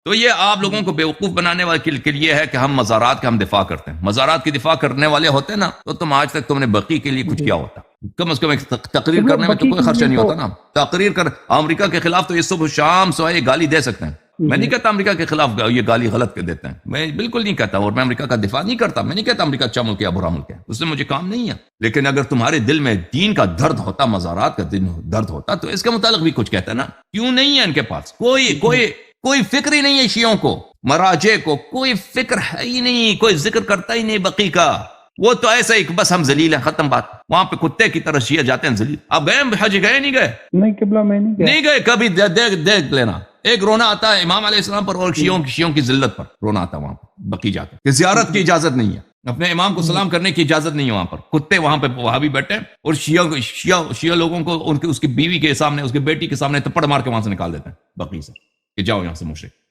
तो ये आप लोगों को बेवकूफ़ बनाने वाले के लिए है कि हम मज़ारात का हम दिफा करते हैं। मज़ारात की दिफा करने वाले होते ना तो तुम आज तक तुमने बकी के लिए कुछ जी। किया होता। कम से कम एक तकरीर चलो करने में तो बकी कोई के खर्चा लिए नहीं तो होता ना। तकरीर कर अमेरिका के खिलाफ तो ये सुबह शाम सवाए गाली दे सकते हैं। मैं जी। नहीं कहता अमेरिका के खिलाफ ये गाली गलत कर देते हैं, मैं बिल्कुल नहीं कहता, और मैं अमेरिका का दिफा नहीं करता। मैं नहीं कहता अमेरिका अच्छा मुल्क है बुरा मुल्क है, उससे मुझे काम नहीं है। लेकिन अगर तुम्हारे दिल में दीन का दर्द होता, मज़ारात का दर्द होता, तो इसके मुतालिक भी कुछ कहते ना। क्यों नहीं है इनके पास कोई कोई कोई फिक्र ही नहीं है। शियों को, मराजे को कोई फिक्र है ही नहीं, कोई जिक्र करता ही नहीं बकी का। वो तो ऐसा ही बस हम जलील हैं, खत्म बात। वहां पे कुत्ते की तरह शिया जाते हैं जलील। आप गए हज, गए नहीं गए? नहीं किबला मैं नहीं गया। नहीं गए कभी, देख लेना। एक रोना आता है इमाम अलैहिस्सलाम पर और शियों की जिल्लत पर रोना आता है वहां पर बकी जाकर कि ज़ियारत की इजाजत नहीं है, अपने इमाम को सलाम करने की इजाजत नहीं है वहां पर। कुत्ते वहां पे वहां भी बैठे और शिया लोगों को उनकी उसकी बीवी के सामने, उसकी बेटी के सामने थप्पड़ मार के वहां से निकाल देते हैं बकी से कि जाओ यहां से मुशरिक।